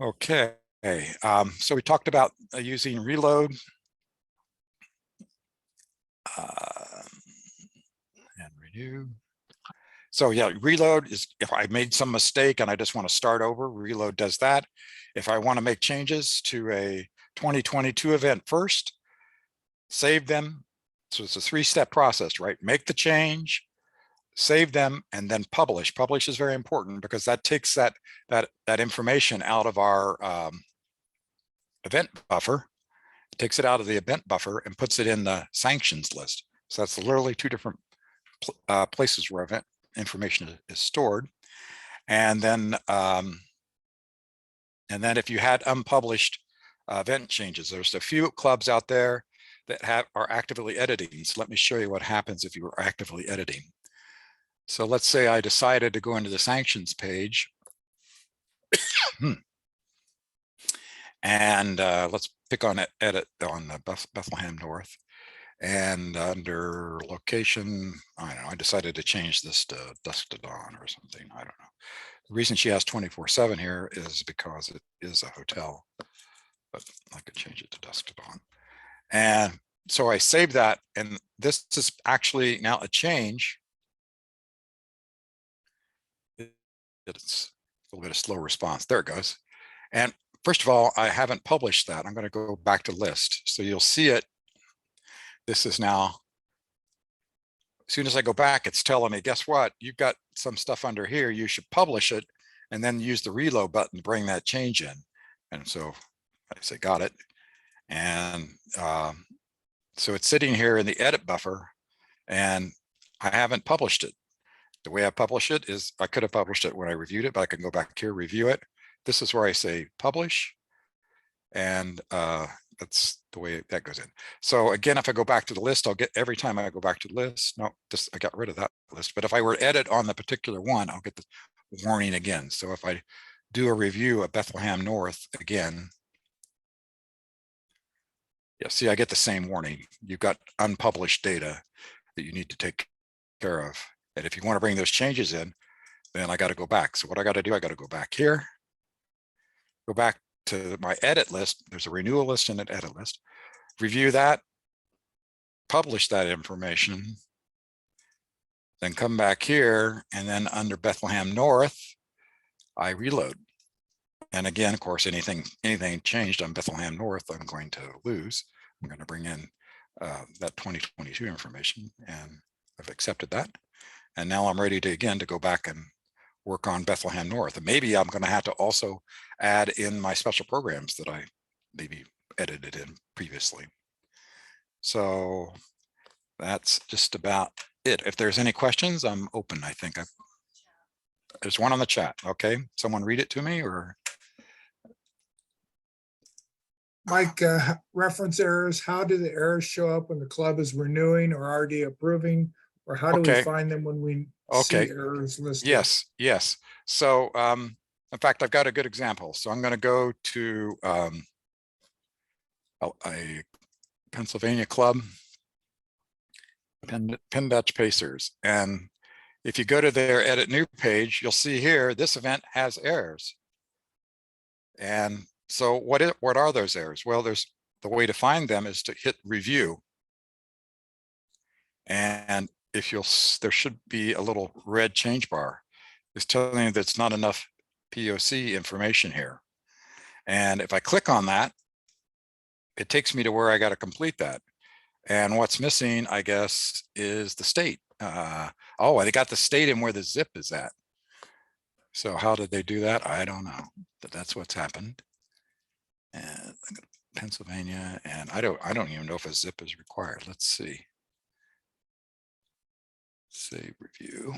Okay. Okay, so we talked about using reload. And renew. So yeah, reload is if I made some mistake and I just want to start over, reload does that. If I want to make changes to a 2022 event first, save them. So it's a 3-step process, right? Make the change, save them, and then publish. Publish is very important because that takes that information out of our event buffer, takes it out of the event buffer and puts it in the sanctions list. So that's literally 2 different places where event information is stored. And then if you had unpublished event changes, there's a few clubs out there that are actively editing. So let me show you what happens if you are actively editing. So let's say I decided to go into the sanctions page. And let's pick on edit on Bethlehem North. And under location, I don't know, I decided to change this to dusk to dawn or something. I don't know. The reason she has 24/7 here is because it is a hotel, but I could change it to dusk to dawn. And so I saved that, and this is actually now a change. It's a little bit of slow response. There it goes. And first of all, I haven't published that. I'm going to go back to list. So you'll see it. This is now, as soon as I go back, it's telling me, guess what? You've got some stuff under here. You should publish it and then use the reload button to bring that change in. And so I say, got it. And so it's sitting here in the edit buffer and I haven't published it. The way I publish it is I could have published it when I reviewed it, but I can go back here, review it. This is where I say publish. And that's the way that goes in. So again, if I go back to the list, I'll get every time I go back to the list. No, just I got rid of that list. But if I were to edit on the particular one, I'll get the warning again. So if I do a review of Bethlehem North again, yeah, see, I get the same warning. You've got unpublished data that you need to take care of. And if you want to bring those changes in, then I got to go back. So what I got to do, I got to go back here, go back to my edit list. There's a renewal list and an edit list. Review that, publish that information, then come back here, and then under Bethlehem North, I reload. And again, of course, anything changed on Bethlehem North, I'm going to lose. I'm going to bring in that 2022 information, and I've accepted that. And now I'm ready to again to go back and work on Bethlehem North. And maybe I'm going to have to also add in my special programs that I maybe edited in previously. So that's just about it. If there's any questions, I'm open. I think there's one on the chat. Okay, someone read it to me, or Mike, reference errors, how do the errors show up when the club is renewing or already approving? Or how do we Okay. find them when we Okay. see errors listed? Yes. So in fact, I've got a good example. So I'm going to go to a Pennsylvania club, Penn Dutch Pacers. And if you go to their edit new page, you'll see here, this event has errors. And so what are those errors? Well, there's the way to find them is to hit review. And if there should be a little red change bar. It's telling you that's not enough POC information here. And if I click on that, it takes me to where I got to complete that. And what's missing, I guess, is the state. Oh, they got the state in where the zip is at. So how did they do that? I don't know, but that's what's happened. And Pennsylvania, and I don't even know if a zip is required. Let's see. Save review.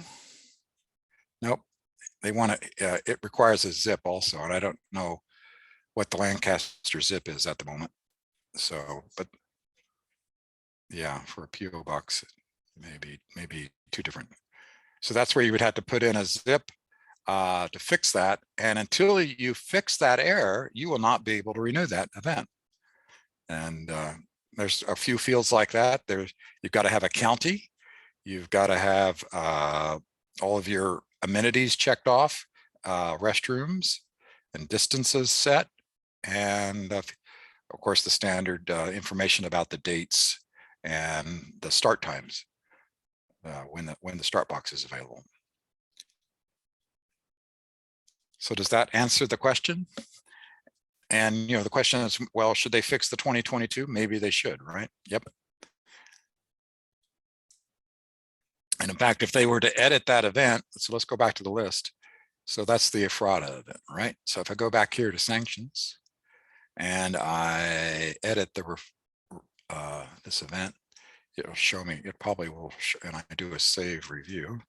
Nope. They want to, it requires a zip also, and I don't know what the Lancaster zip is at the moment. So, but yeah, for a PO box, maybe 2 different. So that's where you would have to put in a zip to fix that. And until you fix that error, you will not be able to renew that event. And there's a few fields like that. You've got to have a county. You've got to have all of your amenities checked off, restrooms and distances set. and of course, the standard information about the dates and the start times when the start box is available. So does that answer the question? And the question is, well, should they fix the 2022? Maybe they should, right? Yep. And in fact, if they were to edit that event, so let's go back to the list. So that's the EFRATA event, right? So if I go back here to sanctions and I edit this event, it'll show me, it probably will, and I do a save review.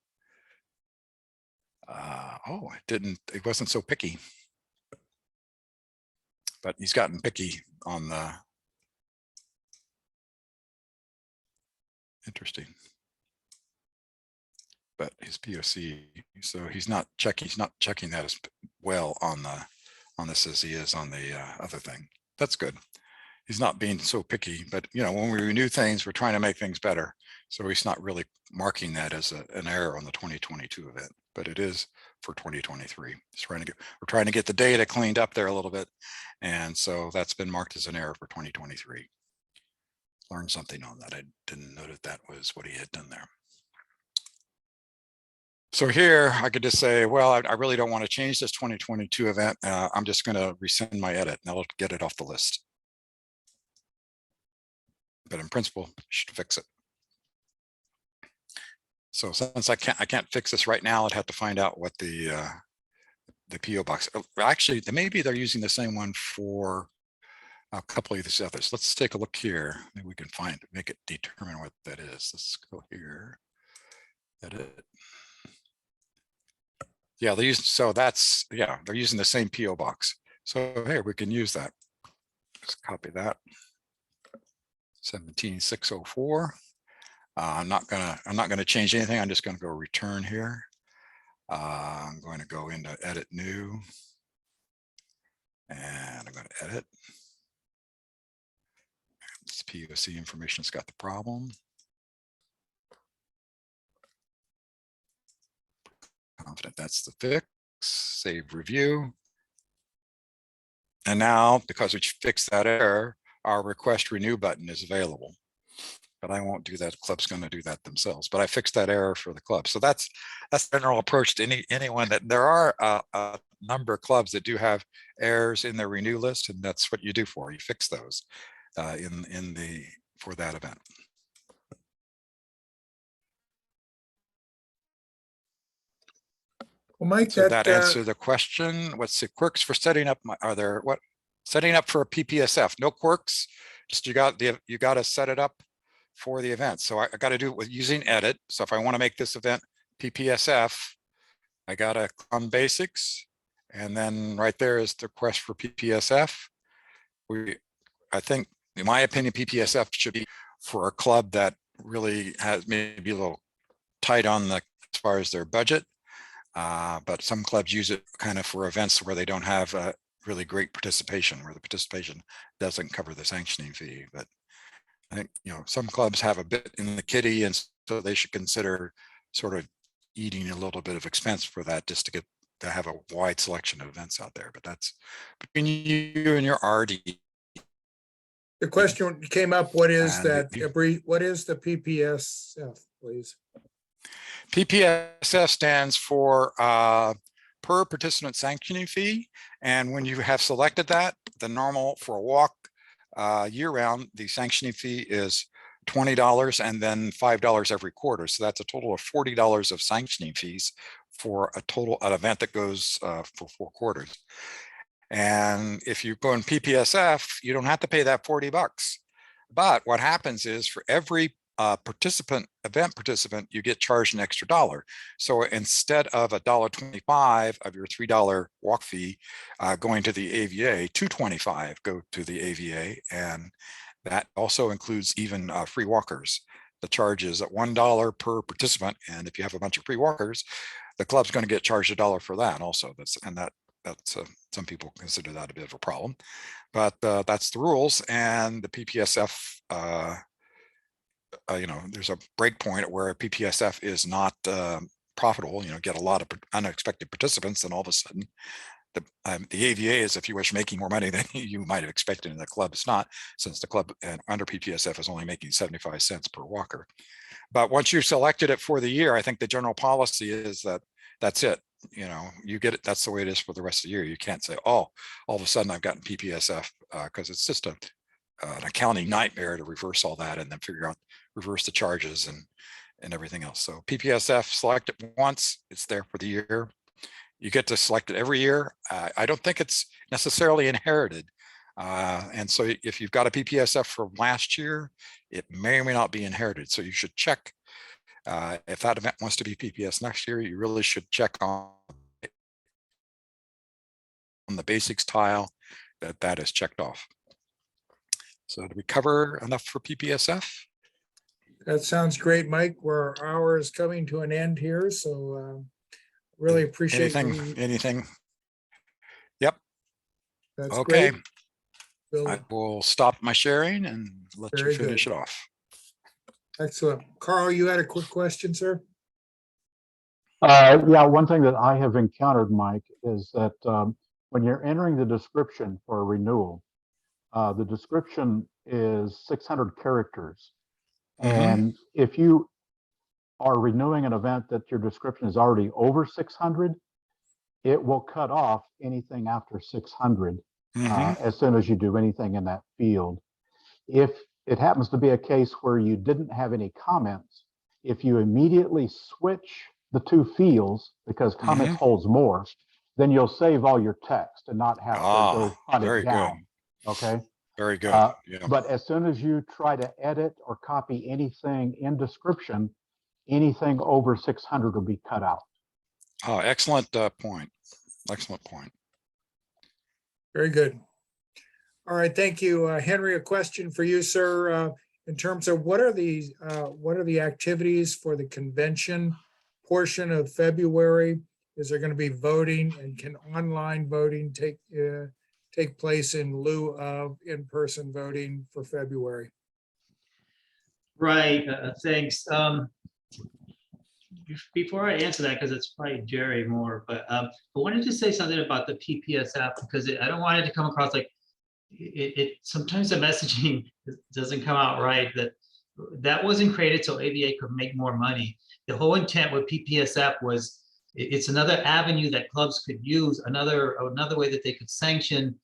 Oh, it wasn't so picky. But he's gotten picky on the, interesting. But his POC, so he's not checking that as well on this as he is on the other thing. That's good. He's not being so picky, but when we renew things, we're trying to make things better. So he's not really marking that as an error on the 2022 event, but it is for 2023. We're trying to get the data cleaned up there a little bit. And so that's been marked as an error for 2023. Learned something on that. I didn't know that was what he had done there. So here I could just say, well, I really don't want to change this 2022 event. I'm just going to rescind my edit and I'll get it off the list. But in principle, you should fix it. So since I can't fix this right now, I'd have to find out what the PO box. Actually, maybe they're using the same one for a couple of these others. Let's take a look here. Maybe we can make it determine what that is. Let's go here. Edit. Yeah, they're using the same PO box. So here we can use that. Just copy that. 17604. I'm not gonna change anything. I'm just gonna go return here. I'm going to go into edit new, and I'm going to edit. This POC information's got the problem. Confident that's the fix. Save review. And now, because we fixed that error, our request renew button is available. But I won't do that. The club's going to do that themselves. But I fixed that error for the club. So that's the general approach to anyone that there are a number of clubs that do have errors in their renew list, and that's what you do for. You fix those for that event. Well, Mike, So that answered the question. What's the quirks for setting up? Setting up for a PPSF? No quirks. Just you got to set it up for the event. So I got to do it with using edit. So if I want to make this event PPSF, I got to click on basics, and then right there is the request for PPSF. I think, in my opinion, PPSF should be for a club that really has maybe a little tight on as far as their budget. But some clubs use it kind of for events where they don't have really great participation, where the participation doesn't cover the sanctioning fee. But I think, some clubs have a bit in the kitty, and so they should consider sort of eating a little bit of expense for that, just to have a wide selection of events out there. But that's between you and your RD. The question came up, what is the PPSF, please? PPSF stands for per participant sanctioning fee. And when you have selected that, the normal for a walk year round, the sanctioning fee is $20 and then $5 every quarter. So that's a total of $40 of sanctioning fees for an event that goes for 4 quarters. And if you go in PPSF, you don't have to pay that $40. But what happens is for every event participant, you get charged an extra $1. So instead of $1.25 of your $3 walk fee going to the AVA, $2.25 go to the AVA, and that also includes even free walkers. The charge is at $1 per participant, and if you have a bunch of free walkers, the club's going to get charged $1 for that also. That's some people consider that a bit of a problem, but that's the rules. And the PPSF, there's a break point where PPSF is not profitable. Get a lot of unexpected participants, and all of a sudden The AVA is, if you wish, making more money than you might have expected, and the club is not, since the club under PPSF is only making 75 cents per walker. But once you've selected it for the year, I think the general policy is that that's it. You know, you get it. That's the way it is for the rest of the year. You can't say, oh, all of a sudden I've gotten PPSF, because it's just an accounting nightmare to reverse all that and then reverse the charges and everything else. So PPSF, select it once, it's there for the year. You get to select it every year. I don't think it's necessarily inherited. And so if you've got a PPSF from last year, it may or may not be inherited. So you should check if that event wants to be PPS next year. You really should check on the basics tile that is checked off. So did we cover enough for PPSF? That sounds great, Mike. Our hour is coming to an end here, so really appreciate anything. Yep. That's Okay. great. Bill, I will stop my sharing and let you Very finish good. it off. excellent. Carl, you had a quick question, sir? Yeah, one thing that I have encountered, Mike, is that when you're entering the description for a renewal, the description is 600 characters. And if you are renewing an event that your description is already over 600, it will cut off anything after 600 as soon as you do anything in that field. If it happens to be a case where you didn't have any comments, if you immediately switch the two fields, because comments holds more, then you'll save all your text and not have to go hunt it down. Okay. Very good. Yeah. But as soon as you try to edit or copy anything in description, anything over 600 will be cut out. Oh, excellent point. Excellent point. Very good. All right, thank you. Henry, a question for you, sir. In terms of what are the activities for the convention portion of February? Is there going to be voting, and can online voting take place in lieu of in-person voting for February? Right, thanks. Before I answer that, because it's probably Jerry more, but I wanted to say something about the PPSF, because I don't want it to come across like sometimes the messaging doesn't come out right, that wasn't created so AVA could make more money. The whole intent with PPSF was it's another avenue that clubs could use, another way that they could sanction,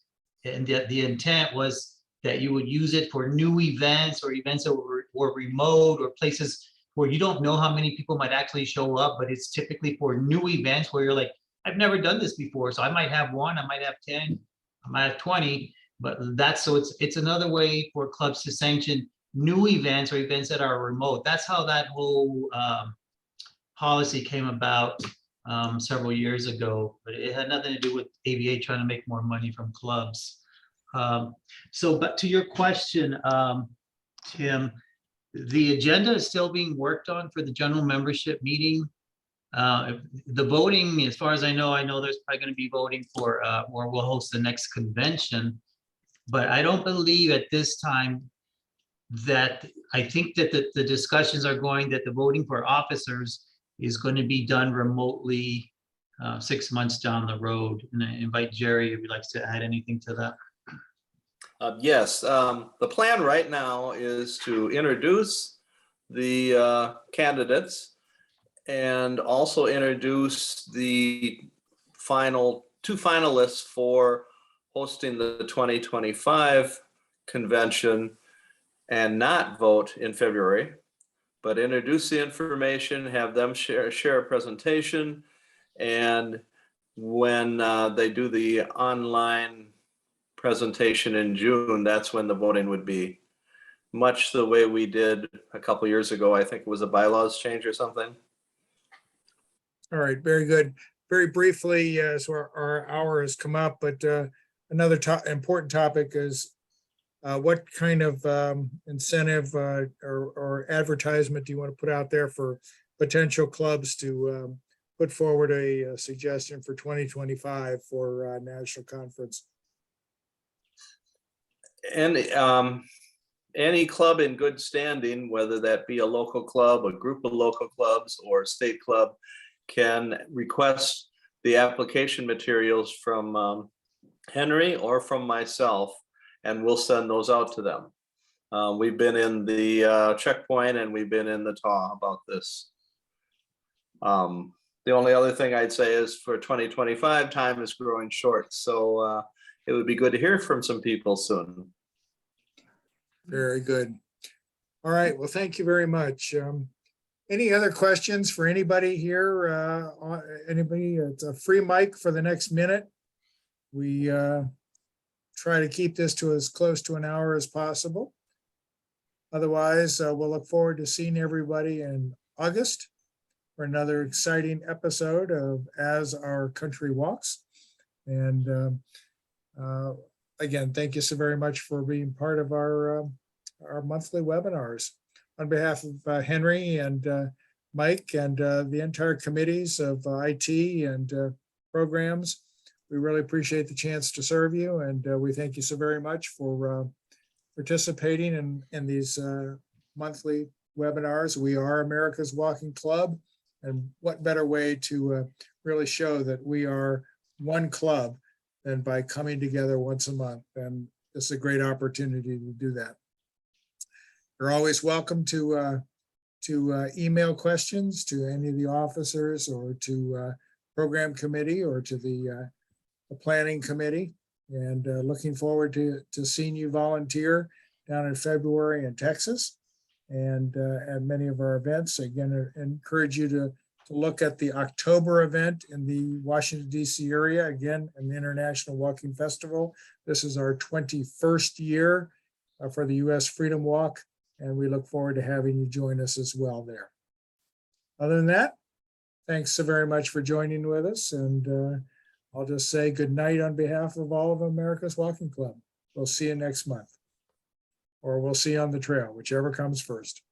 and the intent was that you would use it for new events or events that were remote or places where you don't know how many people might actually show up, but it's typically for new events where you're like, I've never done this before, so I might have 1, I might have 10, I might have 20, but it's another way for clubs to sanction new events or events that are remote. That's how that whole policy came about several years ago, but it had nothing to do with AVA trying to make more money from clubs. But to your question, Tim, the agenda is still being worked on for the general membership meeting. The voting, as far as I know there's probably going to be voting for or we'll host the next convention, but I don't believe at this time that I think that the discussions are going that the voting for officers is going to be done remotely 6 months down the road. And I invite Jerry if you'd like to add anything to that. Yes, the plan right now is to introduce the candidates and also introduce the two finalists for hosting the 2025 convention, and not vote in February, but introduce the information, have them share a presentation, and when they do the online presentation in June, that's when the voting would be. Much the way we did a couple years ago. I think it was a bylaws change or something. All right, very good. Very briefly, so our hour has come up, but another important topic is what kind of incentive or advertisement do you want to put out there for potential clubs to put forward a suggestion for 2025 for national conference? And any club in good standing, whether that be a local club, a group of local clubs, or a state club, can request the application materials from Henry or from myself, and we'll send those out to them. We've been in the checkpoint and we've been in the TAW about this. The only other thing I'd say is for 2025, time is growing short. So it would be good to hear from some people soon. Very good. All right. Well, thank you very much. Any other questions for anybody here? Anybody? It's a free mic for the next minute. We try to keep this to as close to an hour as possible. Otherwise, we'll look forward to seeing everybody in August for another exciting episode of As Our Country Walks. And again, thank you so very much for being part of our monthly webinars. On behalf of Henry and Mike and the entire committees of IT and programs, we really appreciate the chance to serve you. And we thank you so very much for participating in these monthly webinars. We are America's Walking Club. And what better way to really show that we are one club than by coming together once a month. And it's a great opportunity to do that. You're always welcome to email questions to any of the officers or to program committee or to the planning committee. And looking forward to seeing you volunteer down in February in Texas and at many of our events. Again, I encourage you to look at the October event in the Washington, D.C. area, again, an International Walking Festival. This is our 21st year for the U.S. Freedom Walk, and we look forward to having you join us as well there. Other than that, thanks so very much for joining with us, and I'll just say good night on behalf of all of America's Walking Club. We'll see you next month, or we'll see you on the trail, whichever comes first.